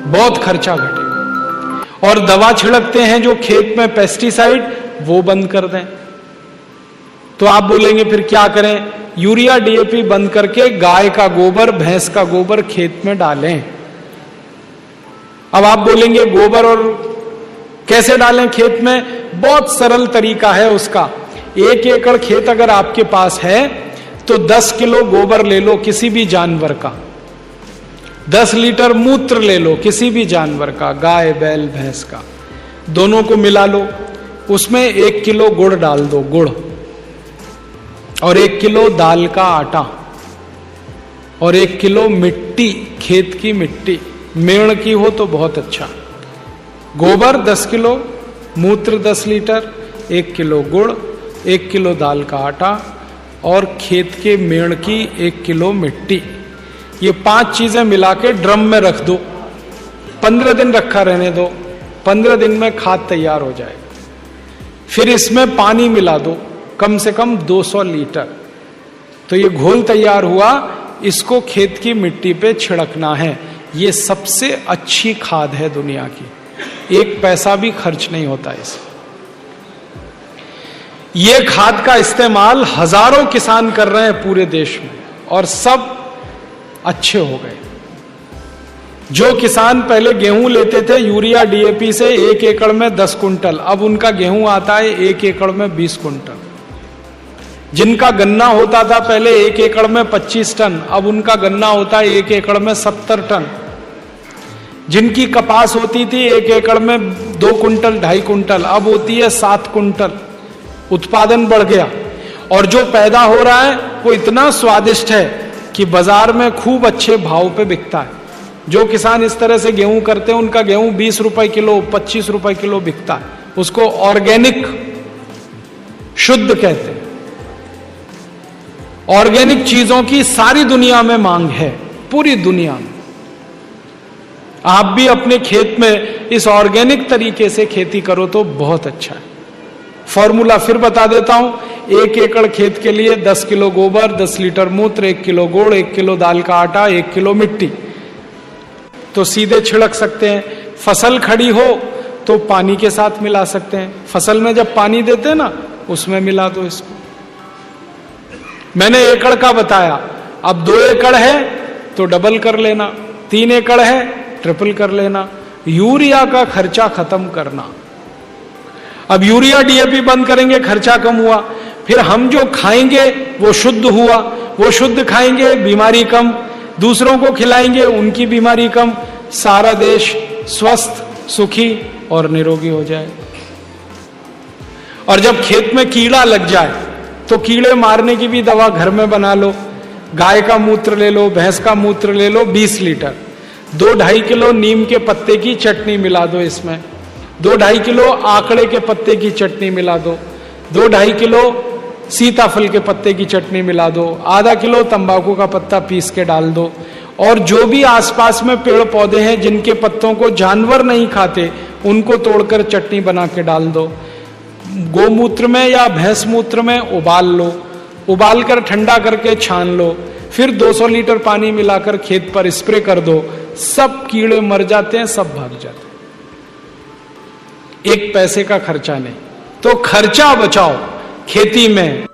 बहुत खर्चा घटेगा। और दवा छिड़कते हैं जो खेत में पेस्टिसाइड, वो बंद कर दें। तो आप बोलेंगे फिर क्या करें? यूरिया डीएपी बंद करके गाय का गोबर, भैंस का गोबर खेत में डालें। अब आप बोलेंगे गोबर और कैसे डालें खेत में? बहुत सरल तरीका है उसका। 1 एकड़ खेत अगर आपके पास है तो 10 किलो गोबर ले लो किसी भी जानवर का, 10 लीटर मूत्र ले लो किसी भी जानवर का, गाय बैल भैंस का, दोनों को मिला लो। उसमें 1 किलो गुड़ डाल दो, गुड़, और 1 किलो दाल का आटा, और 1 किलो मिट्टी, खेत की मिट्टी, मेड़ की हो तो बहुत अच्छा। गोबर 10 किलो, मूत्र 10 लीटर, 1 किलो गुड़, 1 किलो दाल का आटा और खेत के मेड़ की 1 किलो मिट्टी, ये 5 चीजें मिला के ड्रम में रख दो। 15 दिन रखा रहने दो। 15 दिन में खाद तैयार हो जाएगा। फिर इसमें पानी मिला दो, कम से कम 200 लीटर। तो ये घोल तैयार हुआ, इसको खेत की मिट्टी पे छिड़कना है। ये सबसे अच्छी खाद है दुनिया की, 1 पैसा भी खर्च नहीं होता इसे। ये खाद का इस्तेमाल हजारों किसान कर रहे हैं पूरे देश में और सब अच्छे हो गए। जो किसान पहले गेहूं लेते थे यूरिया डीएपी से 1 एकड़ में 10 कुंटल, अब उनका गेहूं आता है 1 एकड़ में 20 कुंटल। जिनका गन्ना होता था पहले 1 एकड़ में 25 टन, अब उनका गन्ना होता है 1 एकड़ में 70 टन। जिनकी कपास होती थी 1 एकड़ में 2 कुंटल 2.5 कुंटल, अब होती है 7 कुंटल। उत्पादन बढ़ गया और जो पैदा हो रहा है वो इतना स्वादिष्ट है कि बाजार में खूब अच्छे भाव पे बिकता है। जो किसान इस तरह से गेहूं करते हैं उनका गेहूं 20 रुपए किलो, 25 रुपए किलो बिकता है। उसको ऑर्गेनिक, शुद्ध कहते हैं। ऑर्गेनिक चीजों की सारी दुनिया में मांग है, पूरी दुनिया में। आप भी अपने खेत में इस ऑर्गेनिक तरीके से खेती करो तो बहुत अच्छा है। फॉर्मूला फिर बता देता हूं। 1 एकड़ खेत के लिए 10 किलो गोबर, 10 लीटर मूत्र, 1 किलो गुड़, 1 किलो दाल का आटा, 1 किलो मिट्टी, तो सीधे छिड़क सकते हैं। फसल खड़ी हो तो पानी के साथ मिला सकते हैं। फसल में जब पानी देते हैं ना, उसमें मिला दो इसको। मैंने एकड़ का बताया, अब 2 एकड़ है तो डबल कर लेना, 3 एकड़ है ट्रिपल कर लेना। यूरिया का खर्चा खत्म करना। अब यूरिया डीएपी बंद करेंगे, खर्चा कम हुआ। फिर हम जो खाएंगे वो शुद्ध हुआ, वो शुद्ध खाएंगे, बीमारी कम, दूसरों को खिलाएंगे, उनकी बीमारी कम, सारा देश स्वस्थ, सुखी और निरोगी हो जाए। और जब खेत में कीड़ा लग जाए तो कीड़े मारने की भी दवा घर में बना लो। गाय का मूत्र ले लो, भैंस का मूत्र ले लो 20 लीटर, 2-2.5 किलो नीम के पत्ते की चटनी मिला दो इसमें, 2-2.5 किलो आकड़े के पत्ते की चटनी मिला दो, 2-2.5 किलो सीताफल के पत्ते की चटनी मिला दो, आधा किलो तंबाकू का पत्ता पीस के डाल दो। और जो भी आसपास में पेड़ पौधे हैं जिनके पत्तों को जानवर नहीं खाते, उनको तोड़कर चटनी बना के डाल दो। गोमूत्र में या भैंस मूत्र में उबाल लो, उबाल कर ठंडा करके छान लो, फिर 200 लीटर पानी मिलाकर खेत पर स्प्रे कर दो। सब कीड़े मर जाते हैं, सब भाग जाते हैं। 1 पैसे का खर्चा नहीं। तो खर्चा बचाओ खेती में।